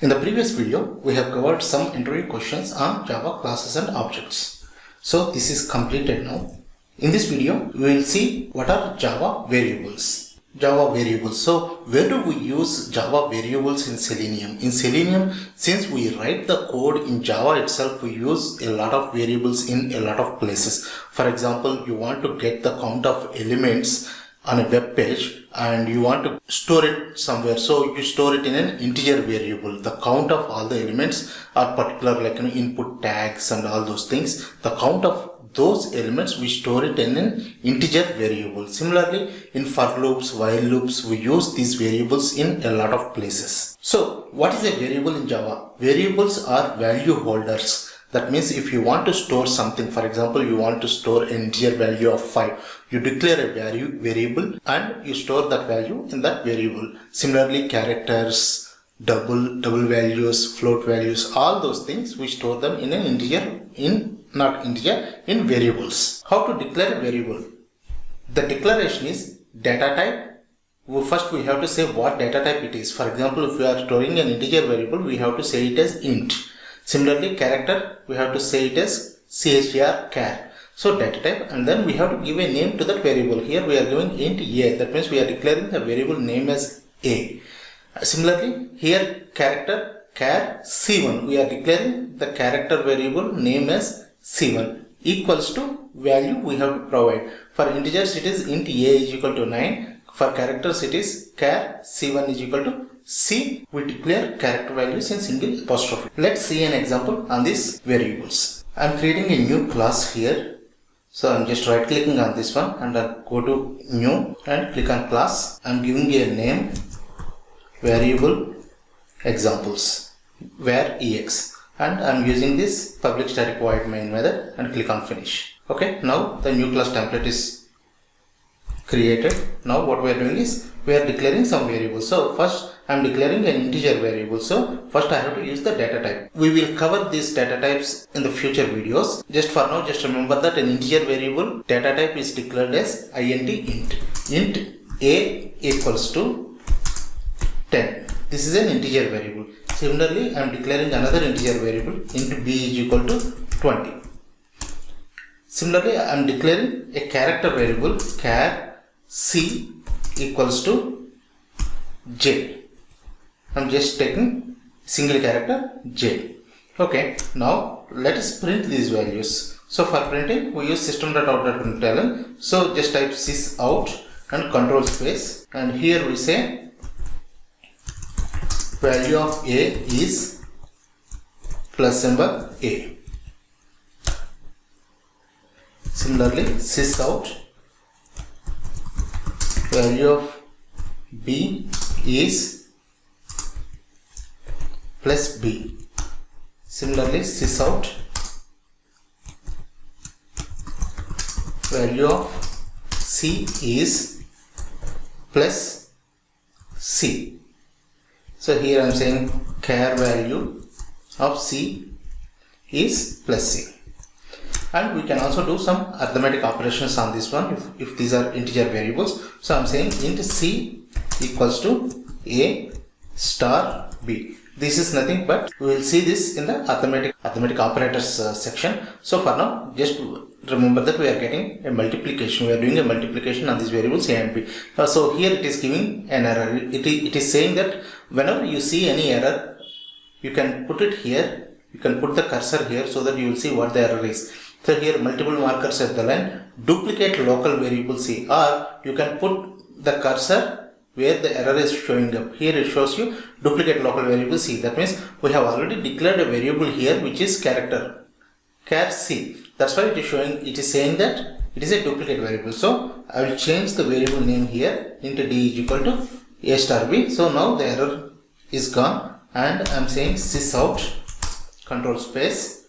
In the previous video, we have covered some interview questions on Java classes and objects. So this is completed now. In this video, we will see what are Java variables. Java variables. So where do we use Java variables in Selenium? In Selenium, since we write the code in Java itself, we use a lot of variables in a lot of places. For example, you want to get the count of elements on a web page and you want to store it somewhere, so you store it in an integer variable. The count of all the elements are particular, like input tags and all those things. The count of those elements we store it in an integer variable. Similarly, in for loops, while loops, we use these variables in a lot of places. So what is a variable in Java? Variables are value holders. That means if you want to store something, for example, you want to store an integer value of 5, you declare a variable and you store that value in that variable. Similarly, characters, double values, float values, all those things we store them in an integer, in variables. How to declare a variable? The declaration is data type. First we have to say what data type it is. For example, if we are storing an integer variable, we have to say it as int. Similarly, character, we have to say it as char. So data type, and then we have to give a name to that variable. Here we are giving int a. That means we are declaring the variable name as a. Similarly, here character char c1. We are declaring the character variable name as c1 equals to value we have to provide. For integers, it is int a is equal to 9. For characters, it is char c1 is equal to C. We declare character values in single apostrophe. Let's see an example on these variables. I am creating a new class here. So I am just right clicking on this one and I'll go to new and click on class. I am giving a name variable examples var ex, and I am using this public static void main method and click on finish. Okay, now the new class template is created. Now what we are doing is we are declaring some variables. So first I am declaring an integer variable. So first I have to use the data type. We will cover these data types in the future videos. Just for now, just remember that an integer variable data type is declared as int. Int a equals to 10. This is an integer variable. Similarly, I am declaring another integer variable int b is equal to 20. Similarly, I am declaring a character variable char c equals to j. I am just taking single character j. Okay, now let us print these values. So for printing, we use system.out.println. So just type sysout and control space, and here we say value of a is plus symbol a. Similarly, sysout value of b is plus b. Similarly, sysout value of c is plus c. So here I am saying char value of c is plus c. And we can also do some arithmetic operations on this one if these are integer variables. So I am saying int c equals to a star b. This is nothing but we will see this in the arithmetic operators section. So for now, just remember that we are getting a multiplication. We are doing a multiplication on these variables a and b. So here it is giving an error. It is saying that whenever you see any error, you can put it here. You can put the cursor here so that you will see what the error is. So here multiple markers at the line, duplicate local variable c, or you can put the cursor where the error is showing up. Here it shows you duplicate local variable c. That means we have already declared a variable here which is character char c. That's why it is saying that it is a duplicate variable. So I will change the variable name here into d is equal to a star b. So now the error is gone, and I am saying sysout control space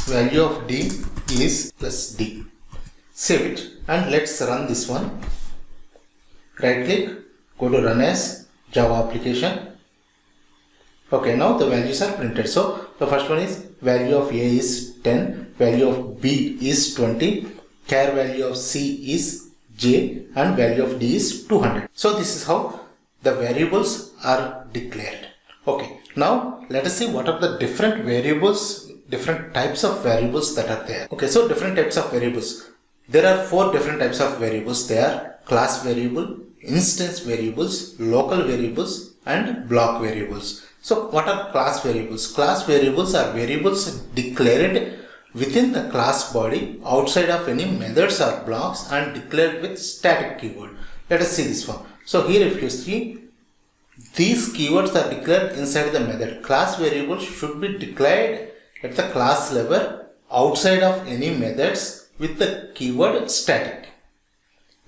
value of d is plus d. Save it and let's run this one. Right click, go to run as Java application. Okay, now the values are printed. So the first one is value of a is 10, value of b is 20, char value of c is j, and value of d is 200. So this is how the variables are declared. Okay, now let us see what are the different variables, different types of variables that are there. Okay, so different types of variables. There are 4 different types of variables. They are class variable, instance variables, local variables, and block variables. So what are class variables? Class variables are variables declared within the class body outside of any methods or blocks and declared with static keyword. Let us see this one. So here if you see, these keywords are declared inside the method. Class variables should be declared at the class level outside of any methods with the keyword static.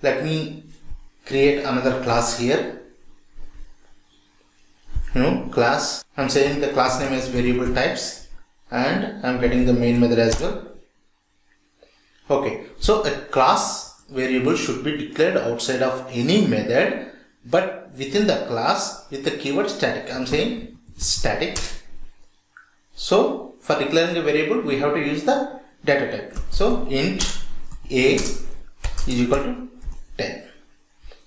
Let me create another class here. Class. I'm saying the class name as variable types and I'm getting the main method as well. Okay, so a class variable should be declared outside of any method but within the class with the keyword static. I'm saying static. So for declaring a variable we have to use the data type. So int a is equal to 10.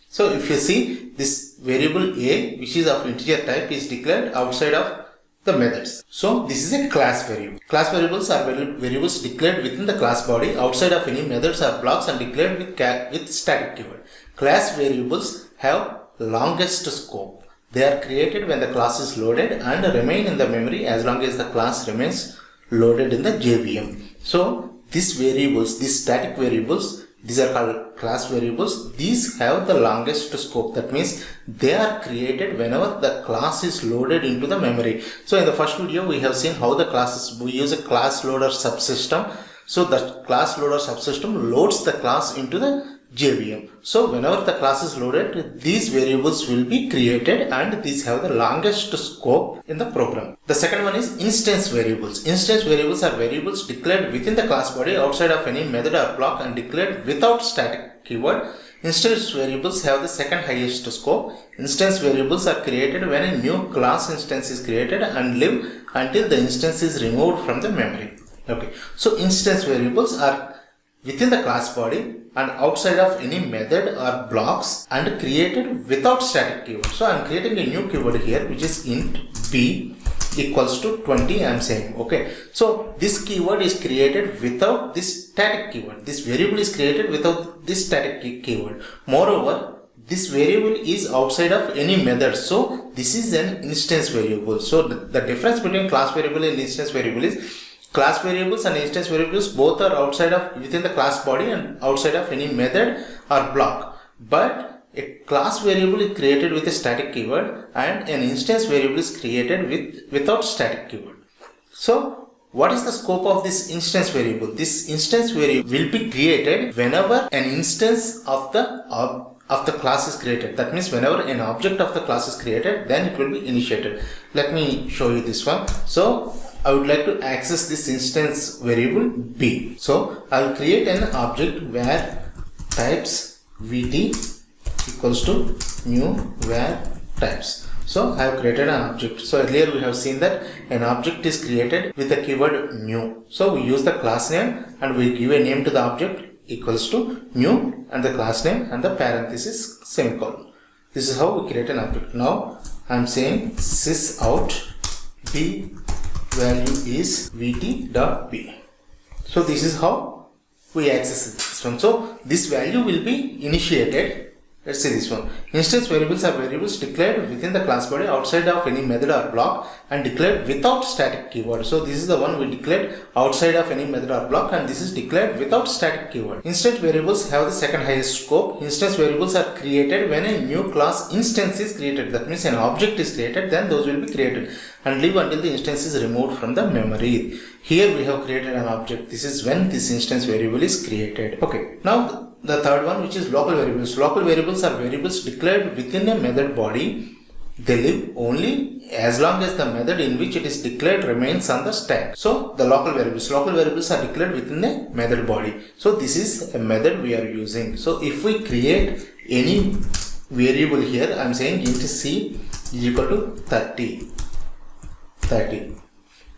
So if you see, this variable a, which is of integer type, is declared outside of the methods. So this is a class variable. Class variables are variables declared within the class body outside of any methods or blocks and declared with static keyword. Class variables have longest scope. They are created when the class is loaded and remain in the memory as long as the class remains loaded in the JVM. So these variables, these static variables, these are called class variables. These have the longest scope. That means they are created whenever the class is loaded into the memory. So in the first video we have seen how the classes, we use a class loader subsystem. So the class loader subsystem loads the class into the JVM. So whenever the class is loaded, these variables will be created and these have the longest scope in the program. The second one is instance variables. Instance variables are variables declared within the class body outside of any method or block and declared without static keyword. Instance variables have the second highest scope. Instance variables are created when a new class instance is created and live until the instance is removed from the memory. Okay, so instance variables are within the class body and outside of any method or blocks and created without static keyword. So I am creating a new keyword here which is int b equals to 20. I am saying, okay, so this keyword is created without this static keyword. This variable is created without this static keyword. Moreover, this variable is outside of any method, so this is an instance variable. So the difference between class variable and instance variable is class variables and instance variables both are outside of within the class body and outside of any method or block, but a class variable is created with a static keyword and an instance variable is created without static keyword. So what is the scope of this instance variable? This instance variable will be created whenever an instance of the class is created. That means whenever an object of the class is created, then it will be initiated. Let me show you this one. So I would like to access this instance variable b. So I will create an object where types vt equals to new where types. So I have created an object. So earlier we have seen that an object is created with the keyword new. So we use the class name and we give a name to the object equals to new and the class name and the parenthesis semicolon. This is how we create an object. Now I am saying sysout b value is vt.b. So this is how we access this one. So this value will be initiated. Let's see this one. Instance variables are variables declared within the class body outside of any method or block and declared without static keyword. So this is the one we declared outside of any method or block and this is declared without static keyword. Instance variables have the second highest scope. Instance variables are created when a new class instance is created. That means an object is created, then those will be created and live until the instance is removed from the memory. Here we have created an object. This is when this instance variable is created. Okay, now the third one, which is local variables. Local variables are variables declared within a method body. They live only as long as the method in which it is declared remains on the stack. So the local variables are declared within a method body. So this is a method we are using. So if we create any variable here, I am saying int c is equal to 30.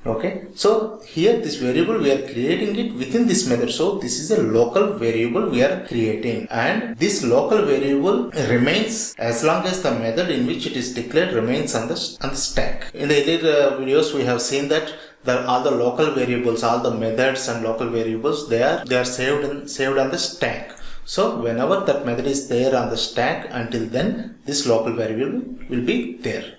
Okay, so here this variable we are creating it within this method. So this is a local variable we are creating, and this local variable remains as long as the method in which it is declared remains on the stack. In the earlier videos we have seen that all the local variables, all the methods and local variables, they are saved on the stack. So whenever that method is there on the stack, until then this local variable will be there.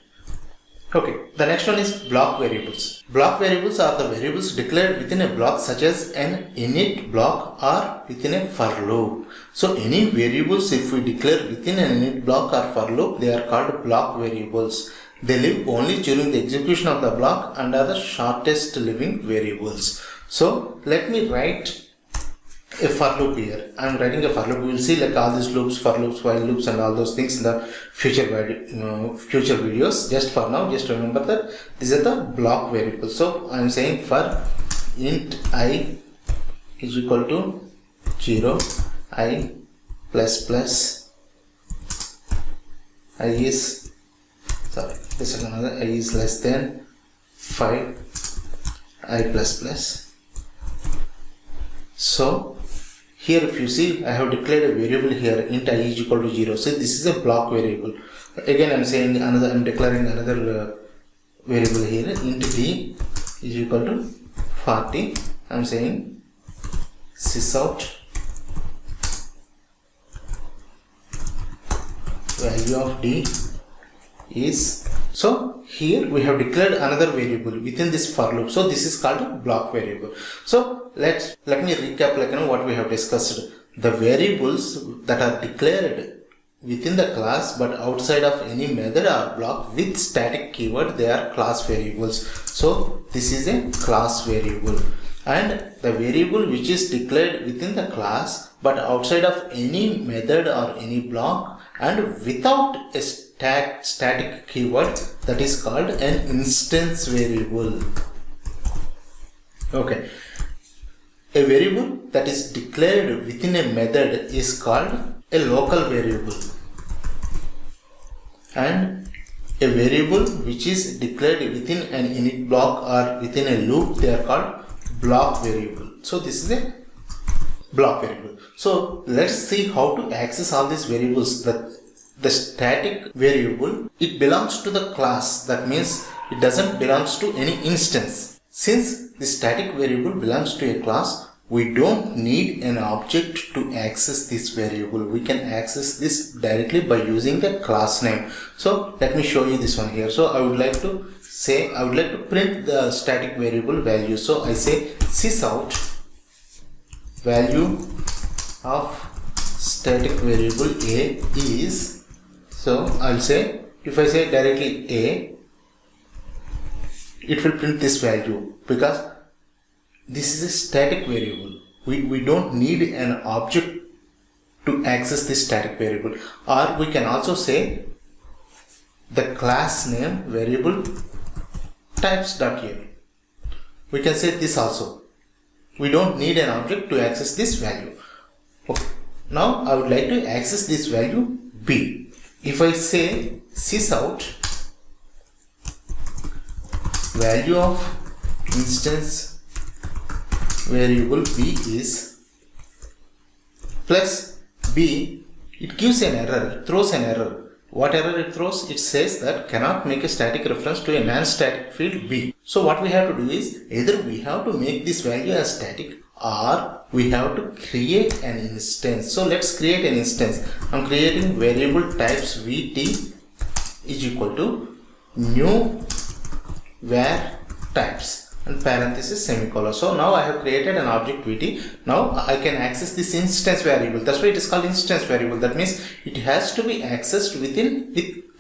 Okay, the next one is block variables. Block variables are the variables declared within a block, such as an init block or within a for loop. So any variables, if we declare within an init block or for loop, they are called block variables. They live only during the execution of the block and are the shortest living variables. So let me write a for loop here. I am writing a for loop. You will see like all these loops, for loops, while loops and all those things in the future videos. Just for now, just remember that these are the block variables. So I am saying for int I is equal to 0, I plus plus, I is, sorry, this is another, I is less than 5, I plus plus. So here if you see, I have declared a variable here, int I is equal to 0. So this is a block variable. Again I am saying another, I am declaring another variable here, int d is equal to 40. I am saying sysout value of d is, so here we have declared another variable within this for loop. So this is called a block variable. So let me recap what we have discussed. The variables that are declared within the class but outside of any method or block with static keyword, they are class variables. So this is a class variable, and the variable which is declared within the class but outside of any method or any block and without a static keyword, that is called an instance variable. Okay, a variable that is declared within a method is called a local variable, and a variable which is declared within an init block or within a loop, they are called block variable. So this is a block variable. So let's see how to access all these variables. The static variable, it belongs to the class. That means it doesn't belongs to any instance. Since the static variable belongs to a class, we don't need an object to access this variable. We can access this directly by using the class name. So let me show you this one here. So I would like to print the static variable value. So I say sysout value of static variable a is, so I'll say, if I say directly a, it will print this value because this is a static variable. We don't need an object to access this static variable. Or we can also say the class name variable types.here. We can say this also. We don't need an object to access this value. Okay. Now I would like to access this value b. If I say sysout value of instance variable b is plus b, it gives an error, it throws an error. What error it throws? It says that cannot make a static reference to a non-static field b. So what we have to do is, either we have to make this value as static or we have to create an instance. So let's create an instance. I'm creating variable types vt is equal to new var types and parenthesis semicolon. So now I have created an object vt. Now I can access this instance variable. That's why it is called instance variable. That means it has to be accessed with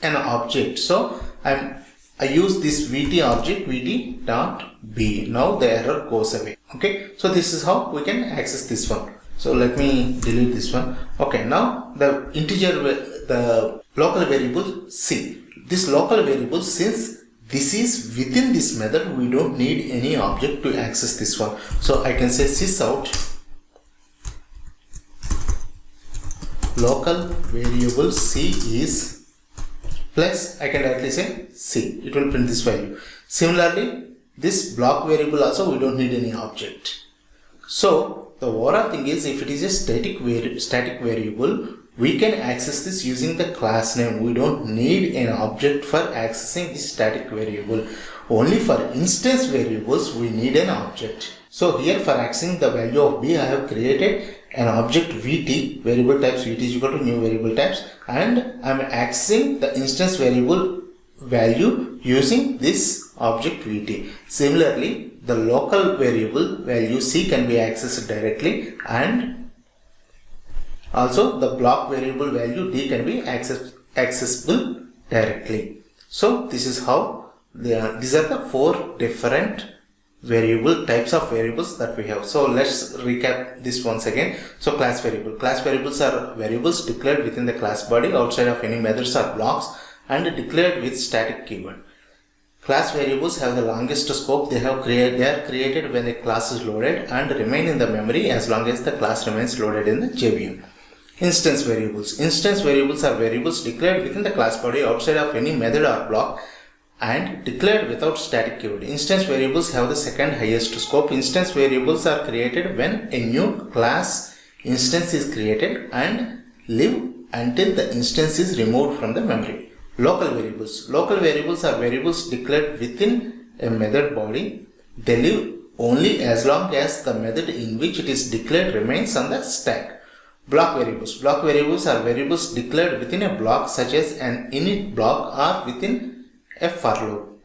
an object. So I use this vt object vt dot b. Now the error goes away. Okay, so this is how we can access this one. So let me delete this one. Okay, now the integer, the local variable c. This local variable, since this is within this method, we don't need any object to access this one. So I can say sysout local variable c is plus, I can directly say c. It will print this value. Similarly, this block variable also we don't need any object. So the overall thing is, if it is a static variable, we can access this using the class name. We don't need an object for accessing this static variable. Only for instance variables we need an object. So here for accessing the value of b, I have created an object vt, variable types vt is equal to new variable types, and I am accessing the instance variable value using this object vt. Similarly, the local variable value c can be accessed directly, and also the block variable value d can be accessible directly. So this is how these are the 4 different types of variables that we have. So let's recap this once again. So class variables are variables declared within the class body outside of any methods or blocks and declared with static keyword. Class variables have the longest scope. They are created when a class is loaded and remain in the memory as long as the class remains loaded in the JVM. Instance variables are variables declared within the class body outside of any method or block and declared without static keyword. Instance variables have the second highest scope. Instance variables are created when a new class instance is created and live until the instance is removed from the memory. Local variables are variables declared within a method body. They live only as long as the method in which it is declared remains on the stack. Block variables are variables declared within a block such as an init block or within a for loop.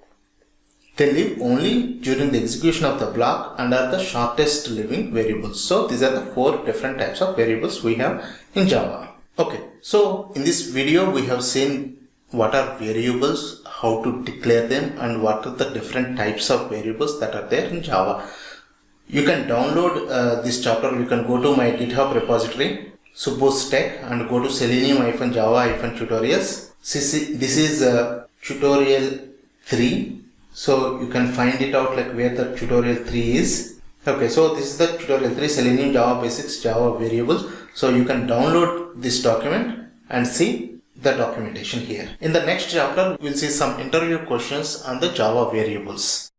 They live only during the execution of the block and are the shortest living variables. So these are the 4 different types of variables we have in Java. Okay, so in this video we have seen what are variables, how to declare them, and what are the different types of variables that are there in Java. You can download this chapter. You can go to my GitHub repository, Subbu's Tech, and go to selenium-java-tutorials. This is tutorial 3. So you can find it out like where the tutorial 3 is. Okay, so this is the tutorial 3, Selenium Java Basics, Java Variables. So you can download this document and see the documentation here. In the next chapter, we'll see some interview questions on the Java variables.